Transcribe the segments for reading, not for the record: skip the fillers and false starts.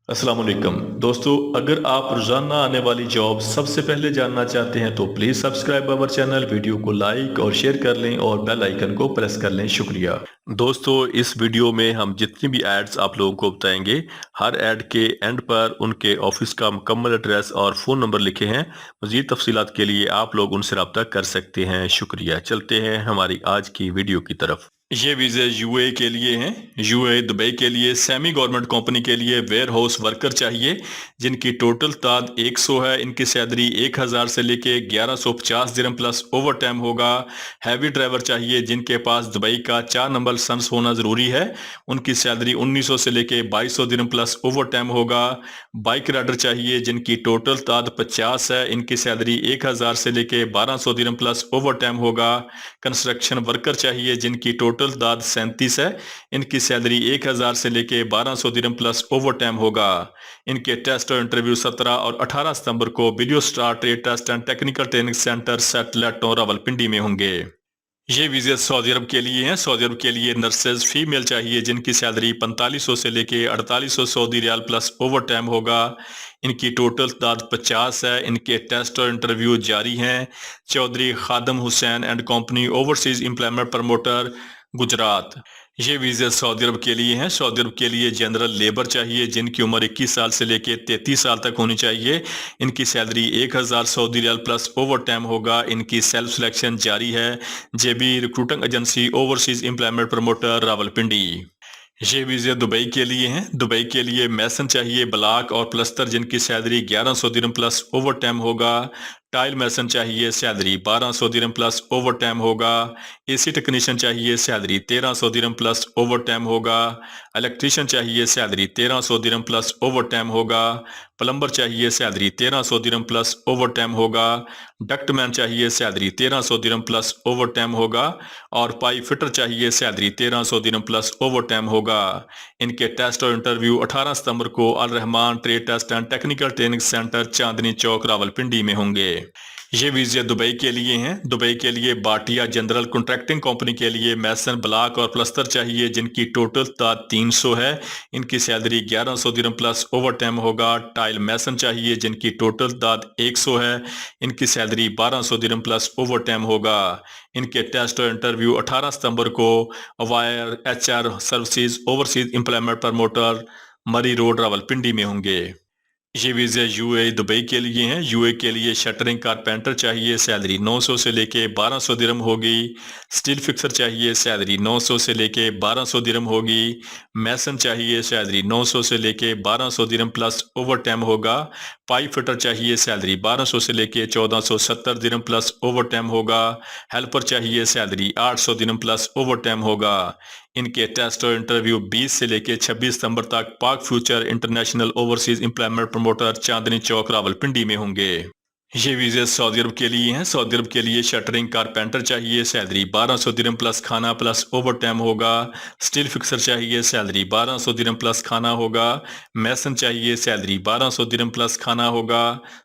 السلام علیکم دوستو، اگر آپ روزانہ آنے والی جاب سب سے پہلے جاننا چاہتے ہیں تو please subscribe our channel, video کو لائک اور شیئر کر لیں اور بیل آئیکن کو پریس کر لیں۔ شکریہ دوستو، اس ویڈیو میں ہم جتنی بھی ایڈز آپ لوگوں کو بتائیں گے، ہر ایڈ کے اینڈ پر ان کے آفس کا مکمل ایڈریس اور فون نمبر لکھے ہیں۔ مزید تفصیلات کے لیے آپ لوگ ان سے رابطہ کر سکتے ہیں۔ شکریہ۔ چلتے ہیں ہماری آج کی ویڈیو کی طرف۔ یہ ویزے یو اے کے لیے ہیں، یو اے دبئی کے لیے سیمی گورنمنٹ کمپنی کے لیے ویئر ہاؤس ورکر چاہیے جن کی ٹوٹل تعداد 100 ہے۔ ان کی سیلری 1000 سے لے کے 1150 درہم پلس اوور ٹائم ہوگا۔ ہیوی ڈرائیور چاہیے جن کے پاس دبئی کا 4 نمبر لائسنس ہونا ضروری ہے۔ ان کی سیلری 1900 سے لے کے 2200 درہم پلس اوور ٹائم ہوگا۔ بائک رائڈر چاہیے جن کی ٹوٹل تعداد 50 ہے۔ ان کی سیلری 1000 سے لے کے 1200 درہم پلس اوور ٹائم ہوگا۔ کنسٹرکشن ورکر چاہیے جن کی ٹوٹل تعداد 37 ہے۔ ان کی سیلری 1000 سے لے کے 1200 درہم پلس اوور ٹائم ہوگا۔ ان کے ٹیسٹ اور انٹرویو 17 اور 18 ستمبر کو video star trade test and technical training centre satellite Rawalpindi میں ہوں گے۔ یہ ویزے سعودی عرب کے لیے ہیں۔ سعودی عرب کے لیے نرسز فیمیل چاہیے جن کی سیلری 4500 سے لے کے 4800 سعودی ریال پلس اوور ٹائم ہوگا۔ ان کی ٹوٹل تعداد 50 ہے۔ ان کے ٹیسٹ اور انٹرویو جاری ہیں۔ Chaudhry Khadim Hussain and company overseas employment promoter Gujrat. یہ ویزے سعودی عرب کے لیے ہیں۔ سعودی عرب کے لیے جنرل لیبر چاہیے جن کی عمر 21 سال سے لے کے 33 سال تک ہونی چاہیے۔ ان کی سیلری 1000 سعودی ریال پلس اوور ٹائم ہوگا۔ ان کی سیلف سلیکشن جاری ہے۔ J B recruiting agency overseas employment promoter Rawalpindi. یہ ویزے دبئی کے لیے ہیں۔ دبئی کے لیے میسن چاہیے بلاک اور پلستر جن کی سیلری 1100 درہم پلس اوور ٹائم ہوگا۔ ٹائل میسن چاہیے سیلری 1200 درہم پلس اوور ٹائم ہوگا۔ اے سی ٹیکنیشین چاہیے سیلری 1300 درہم پلس اوور ٹائم ہوگا۔ الیکٹریشین چاہیے سیلری 1300 درہم پلس اوور ٹائم ہوگا۔ پلمبر چاہیے سیلری 1300 درہم پلس اوور ٹائم ہوگا۔ ڈکٹ مین چاہیے سیلری 1300 درہم پلس اوور ٹائم ہوگا اور پائپ فٹر چاہیے سیلری 1300 درہم پلس اوور ٹائم ہوگا۔ ان کے ٹیسٹ اور انٹرویو 18 ستمبر کو Alrahman trade test and technical training centre Chandni Chowk Rawalpindi میں ہوں گے۔ یہ ویزے دبئی کے لیے ہیں۔ دبئی کے لیے باٹیا جنرل کنٹریکٹنگ کمپنی کے لیے میسن بلاک اور پلستر چاہیے جن کی ٹوٹل تعداد 300 ہے۔ ان کی سیلری 1100 درہم پلس اوور ٹائم ہوگا۔ ٹائل میسن چاہیے جن کی ٹوٹل تعداد 100 ہے۔ ان کی سیلری 1200 درہم پلس اوور ٹائم ہوگا۔ ان کے ٹیسٹ اور انٹرویو 18 ستمبر کو اوائر H R services overseas employment promoter Murree road Rawalpindi میں ہوں گے۔ یہ ویزے یو اے دبئی کے لیے ہیں۔ یو اے کے لیے شٹرنگ کارپینٹر چاہیے سیلری 900 سے لے کے 1200 درہم ہوگی۔ سٹیل فکسر چاہیے سیلری 900 سے لے کے 1200 درہم ہوگی۔ میسن چاہیے سیلری 900 سے لے کے 1200 درہم پلس اوور ٹائم ہوگا۔ پائپ فٹر چاہیے سیلری 1200 سے لے کے 1470 درہم پلس اوور ٹائم ہوگا۔ ہیلپر چاہیے سیلری 800 درہم پلس اوور ٹائم ہوگا۔ ان کے ٹیسٹ اور انٹرویو 20 سے لے کے 26 ستمبر تک Pak future international overseas employment promoter Chandni Chowk Rawalpindi میں ہوں گے۔ یہ ویزے سعودی عرب کے لیے ہیں۔ سعودی عرب کے لیے شٹرنگ کارپینٹر چاہیے سیلری 1200 درہم پلس کھانا پلس اوور ٹائم ہوگا۔ سٹیل فکسر چاہیے سیلری 1200 درہم پلس کھانا ہوگا۔ میسن چاہیے سیلری 1200 درہم پلس کھانا ہوگا۔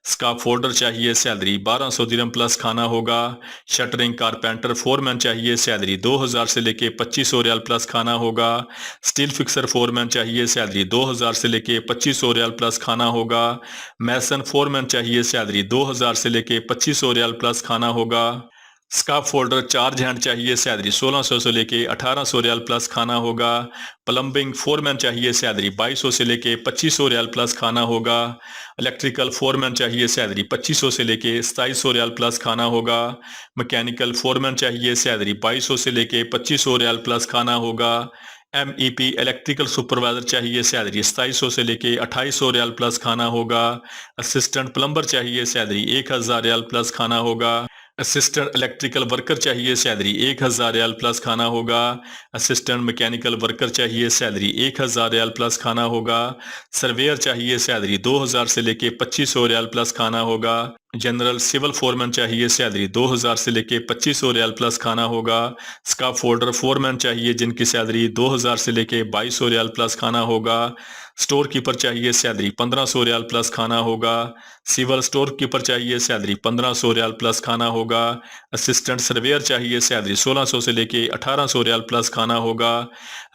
سکاف فولڈر چاہیے سیلری 1200 درہم پلس کھانا ہوگا۔ شٹرنگ کارپینٹر فورمین چاہیے سیلری 2000 سے لے کے 2500 ریال پلس کھانا ہوگا۔ سٹیل فکسر فورمین چاہیے سیلری 2000 سے لے کے 2500 ریال پلس کھانا ہوگا۔ میسن فورمین چاہیے سیلری 2000 سے لے کے 2500 ریال پلس کھانا ہوگا۔ سکاف فولڈر چارج ہینڈ چاہیے سیلری 1600 سے لے کے 1800 ریال پلس کھانا ہوگا۔ پلمبنگ فورمین چاہیے سیلری 2200 سے لے کے 2500 ریال پلس کھانا ہوگا۔ الیکٹریکل فورمین چاہیے سیلری 2500 سے لے کے 2700 ریال پلس کھانا ہوگا۔ مکینیکل فورمین چاہیے سیلری 2200 سے لے کے 2500 ریال پلس کھانا ہوگا۔ ایم ای پی الیکٹریکل سپروائزر چاہیے سیلری 2700 سے لے کے 2800 ریال پلس کھانا ہوگا۔ اسسٹنٹ پلمبر چاہیے سیلری 1000 ریال پلس کھانا ہوگا۔ اسسٹنٹ الیکٹریکل ورکر چاہیے سیلری 1000 ریال پلس کھانا ہوگا۔ اسسٹنٹ میکینیکل ورکر چاہیے سیلری 1000 ریال پلس کھانا ہوگا۔ سرویئر چاہیے سیلری 2000 سے لے کے 2500 ریال پلس کھانا ہوگا۔ جنرل سول فورمین چاہیے سیلری 2000 سے لے کے 2500 ریال پلس کھانا ہوگا۔ سکاف فولڈر فورمین چاہیے جن کی سیلری 2000 سے لے کے 2200 ریال پلس کھانا ہوگا۔ स्टोर कीपर चाहिए सैलरी 1500 रियाल प्लस खाना होगा। सिविल स्टोर कीपर चाहिए सैलरी 1500 रियाल प्लस खाना होगा। असिस्टेंट सर्वेयर चाहिए सैलरी 1600 से लेके 1800 रियाल प्लस खाना होगा।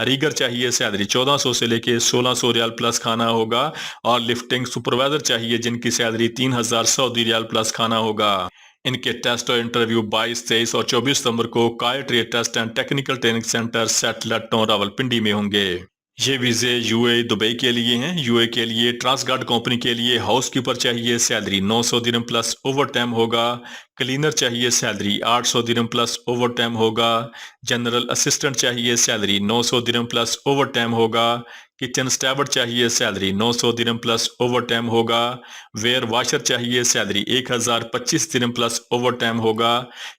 रीगर चाहिए सैलरी 1400 से लेके 1600 रियाल प्लस खाना होगा। और लिफ्टिंग सुपरवाइजर चाहिए जिनकी सैलरी 3000 सऊदी रियाल प्लस खाना होगा। इनके टेस्ट और इंटरव्यू 22, 23 और 24 सितंबर को काय trade test and technical training centre satellite town Rawalpindi में होंगे। ये वीज़े यूए दुबई के लिए हैं। यूए के लिए ट्रांसगार्ड कंपनी के लिए हाउस कीपर चाहिए सैलरी 900 दिरहम प्लस ओवर टाइम होगा। क्लीनर चाहिए सैलरी 800 दिरहम प्लस ओवर टाइम होगा। जनरल असिस्टेंट चाहिए सैलरी 900 दिरहम प्लस ओवर टाइम होगा। किचन स्टैवर्ड चाहिए सैलरी 900 दिरहम प्लस ओवर टाइम होगा। वेयर वाशर चाहिए सैलरी 1025 दिरहम प्लस ओवर टाइम होगा।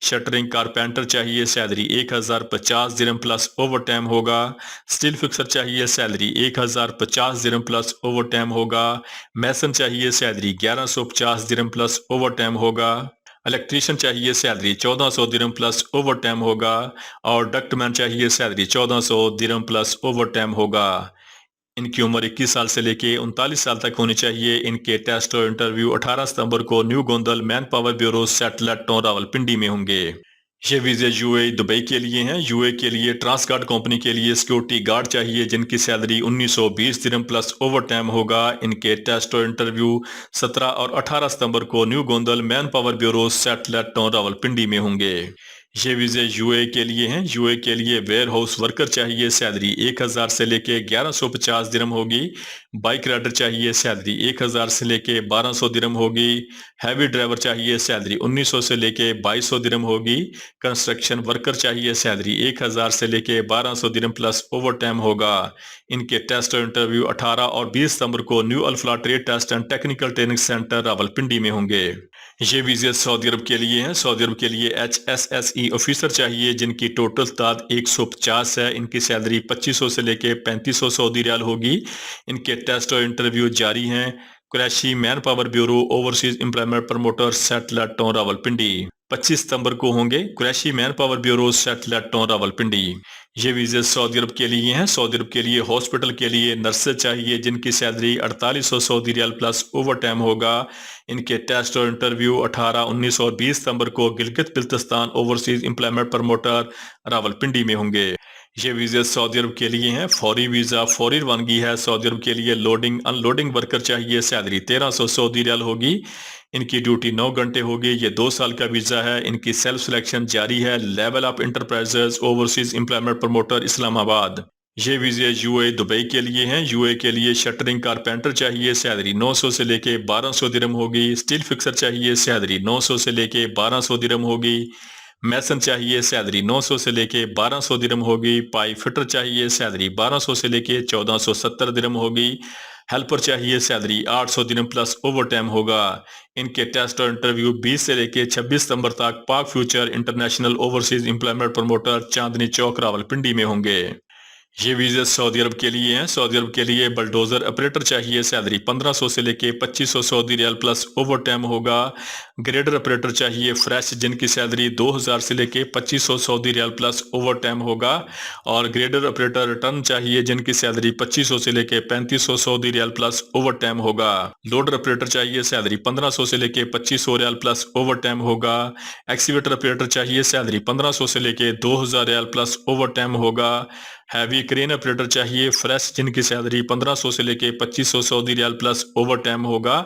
शटरिंग कारपेंटर चाहिए सैलरी 1050 दिरहम प्लस ओवर टाइम होगा। स्टील फिक्सर चाहिए सैलरी 1050 दिरहम प्लस ओवर टाइम होगा। मैसन चाहिए सैलरी 1150 दिरहम प्लस ओवर टाइम होगा। इलेक्ट्रीशियन चाहिए सैलरी 1400 दिरहम प्लस ओवर टाइम होगा। और डक्टमैन चाहिए सैलरी 1400 दिरहम प्लस ओवर टाइम होगा। इनकी उम्र 21 साल से लेके 39 साल तक होनी चाहिए। इनके टेस्ट और इंटरव्यू 18 सितंबर को new Gondal man power bureau satellite town Rawalpindi में होंगे। ये वीज़े यूए दुबई के लिए हैं। यूए के लिए ट्रांसगार्ड कंपनी के लिए सिक्योरिटी गार्ड चाहिए जिनकी सैलरी 1920 दिरहम प्लस ओवर टाइम होगा। इनके टेस्ट और इंटरव्यू 17 और 18 सितंबर को new Gondal man power bureau satellite town Rawalpindi में होंगे। ये वीज़े यूए के लिए हैं। यूए के लिए वेयर हाउस वर्कर चाहिए सैलरी 1000 से लेके 1150 दिरहम होगी। बाइक राइडर चाहिए सैलरी 1000 से लेके 1200 दिरहम होगी। हैवी ड्राइवर चाहिए सैलरी 1900 से लेके 2200 दिरहम होगी। कंस्ट्रक्शन वर्कर चाहिए सैलरी 1000 से लेके 1200 दिरहम प्लस ओवर टाइम होगा। इनके टेस्ट और इंटरव्यू 18 और 20 सितंबर को new Alfalah trade test and technical training centre Rawalpindi में होंगे। ये वीज़े सऊदी अरब के लिए हैं। सऊदी अरब के लिए HSSE ऑफिसर चाहिए जिनकी टोटल तादाद 150 है। इनकी सैलरी 2500 से लेके 3500 सऊदी रियाल होगी। इनके टेस्ट और इंटरव्यू जारी हैं। Qureshi man power bureau overseas employment promoter satellite town Rawalpindi 25 सितंबर को होंगे। Qureshi man power bureau satellite town Rawalpindi. ये वीज़े सऊदी अरब के लिए हैं। सऊदी अरब के लिए हॉस्पिटल के लिए नर्सेज चाहिए जिनकी salary 4800 Saudi riyal plus over time होगा। इनके टेस्ट और इंटरव्यू 18, 19 और 20 सितंबर को Gilgit Baltistan overseas employment promoter Rawalpindi में होंगे। ये वीज़े सऊदी अरब के लिए हैं। फौरी वीज़ा फौरी रवानगी है। सऊदी अरब के लिए लोडिंग अनलोडिंग वर्कर चाहिए सैलरी 1300 सऊदी रियाल होगी। इनकी ड्यूटी 9 घंटे होगी। ये 2 साल का वीज़ा है। इनकी सेल्फ सिलेक्शन जारी है। Level of enterprises overseas employment promoter Islamabad. ये वीज़े यूए दुबई के लिए हैं। यूए के लिए शटरिंग कारपेंटर चाहिए सैलरी 900 से लेके 1200 दिरहम होगी। स्टील फिक्सर चाहिए सैलरी 900 से लेके 1200 दिरहम होगी। मैसन चाहिए सैलरी 900 से लेके 1200 दिरहम होगी। पाइप फिटर चाहिए सैलरी 1200 से लेके 1470 दिरहम होगी। हेल्पर चाहिए सैलरी 800 दिरहम प्लस ओवर टाइम होगा। इनके टेस्ट और इंटरव्यू 20 से लेके 26 सितंबर तक Pak future international overseas employment promoter Chandni Chowk Rawalpindi में होंगे। ये वीज़े सऊदी अरब के लिए हैं। सऊदी अरब के लिए बलडोजर ऑपरेटर चाहिए सैलरी 1500 से लेके 2500 Saudi riyal plus over time होगा। ग्रेडर ऑपरेटर चाहिए फ्रेश जिनकी सैलरी 2000 से लेके 2500 Saudi riyal plus over time होगा। और ग्रेडर ऑपरेटर रिटर्न चाहिए जिनकी सैलरी 2500 से लेके 3500 Saudi riyal plus over time होगा। लोडर ऑपरेटर चाहिए सैलरी 1500 से लेके 2500 रियाल प्लस ओवर टाइम होगा। एक्सीवेटर ऑपरेटर चाहिए सैलरी 1500 से लेके 2000 रियाल प्लस ओवर टाइम होगा। हैवी क्रेन ऑपरेटर चाहिए फ्रेश जिनकी सैलरी 1500 से लेके 2500 Saudi riyal plus over time होगा।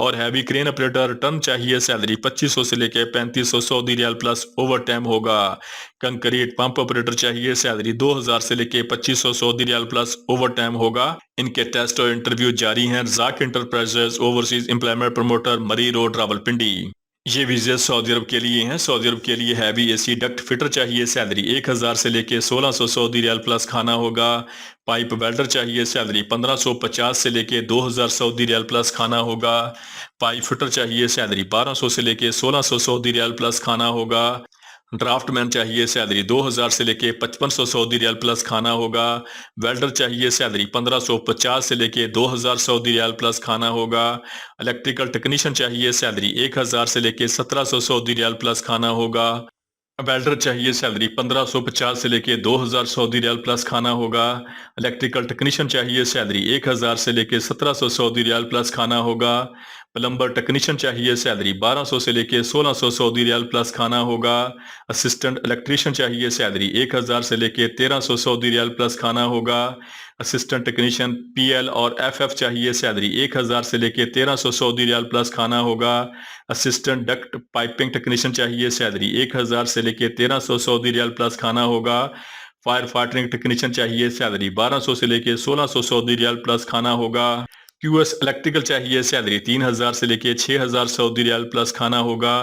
और हैवी क्रेन ऑपरेटर टर्न चाहिए सैलरी 2500 से लेके 3500 Saudi riyal plus over time होगा। कंक्रीट पंप ऑपरेटर चाहिए सैलरी 2000 से लेके 2500 Saudi riyal plus over time होगा। इनके टेस्ट और इंटरव्यू जारी हैं। Razzaq enterprises overseas employment promoter Murree road Rawalpindi. ये वीज़े सऊदी अरब के लिए हैं। सऊदी अरब के लिए हैवी एसी डक्ट फिटर चाहिए सैलरी 1000 से लेके 1600 सऊदी रियाल प्लस खाना होगा। पाइप वेल्डर चाहिए सैलरी 1550 से लेके 2000 सऊदी रियाल प्लस खाना होगा। पाइप फिटर चाहिए सैलरी 1200 से लेके 1600 सऊदी रियाल प्लस खाना होगा। ड्राफ्टमैन चाहिए सैलरी 2000 से लेके 5500 सऊदी रियाल प्लस खाना होगा। वेल्डर चाहिए सैलरी 1550 से लेके 2000 सऊदी रियाल प्लस खाना होगा। इलेक्ट्रिकल टेक्नीशियन चाहिए सैलरी 1000 से लेके 1700 सऊदी रियाल प्लस खाना होगा। वेल्डर चाहिए सैलरी 1550 से लेके 2000 सऊदी रियाल प्लस खाना होगा। इलेक्ट्रिकल टेक्नीशियन चाहिए सैलरी 1000 से लेके 1700 सऊदी रियाल प्लस खाना होगा। प्लम्बर टेक्नीशियन चाहिए सैलरी 1200 से लेके 1600 सऊदी रियाल प्लस खाना होगा। असिस्टेंट इलेक्ट्रीशियन चाहिए सैलरी 1000 से लेके 1300 सऊदी रियाल प्लस खाना होगा। असिस्टेंट टेक्नीशियन पीएल और एफएफ चाहिए सैलरी 1000 से लेके 1300 सऊदी रियाल प्लस खाना होगा। असिस्टेंट डक्ट पाइपिंग टेक्नीशियन चाहिए सैलरी 1000 से लेके 1300 सऊदी रियाल प्लस खाना होगा। फायर फाइटिंग टेक्नीशियन चाहिए सैलरी 1200 से लेके 1600 सऊदी रियाल प्लस खाना होगा। क्यूएस इलेक्ट्रिकल चाहिए सैलरी 3000 से लेके 6000 सऊदी रियाल प्लस खाना होगा।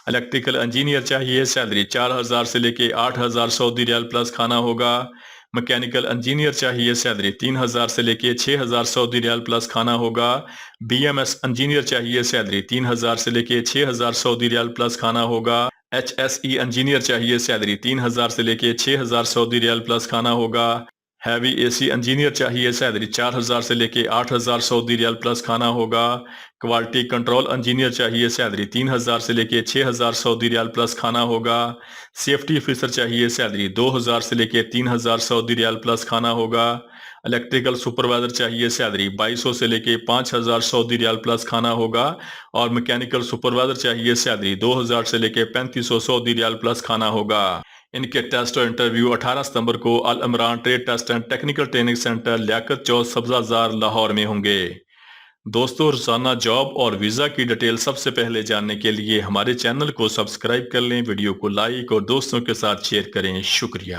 इलेक्ट्रिकल इंजीनियर चाहिए सैलरी 4000 से लेके 8000 सऊदी रियाल प्लस खाना होगा। मैकेनिकल इंजीनियर चाहिए सैलरी 3000 से लेके 6000 सऊदी रियाल प्लस खाना होगा। बीएमएस इंजीनियर चाहिए सैलरी 3000 से लेके 6000 सऊदी रियाल प्लस खाना होगा। एचएसई इंजीनियर चाहिए सैलरी 3000 से लेके 6000 सऊदी रियाल प्लस खाना होगा। हैवी एसी इंजीनियर चाहिए सैलरी 4000 से लेके 8000 सऊदी रियाल प्लस खाना होगा। क्वालिटी कंट्रोल इंजीनियर चाहिए सैलरी 3000 से लेके 6000 सऊदी रियाल प्लस खाना होगा। सेफ्टी ऑफिसर चाहिए सैलरी 2000 से लेके 3000 सऊदी रियाल प्लस खाना होगा। इलेक्ट्रिकल सुपरवाइजर चाहिए सैलरी 2200 से लेके 5000 सऊदी रियाल प्लस खाना होगा। और मैकेनिकल सुपरवाइजर चाहिए सैलरी 2000 से लेके 3500 सऊदी रियाल प्लस खाना होगा। इनके टेस्ट और इंटरव्यू 18 सितंबर को Al Imran trade test and technical training centre Liaquat Chowk Sabzazar Lahore में होंगे। दोस्तों, रोजाना जॉब और वीजा की डिटेल सबसे पहले जानने के लिए हमारे चैनल को सब्सक्राइब कर लें, वीडियो को लाइक और दोस्तों के साथ शेयर करें। शुक्रिया।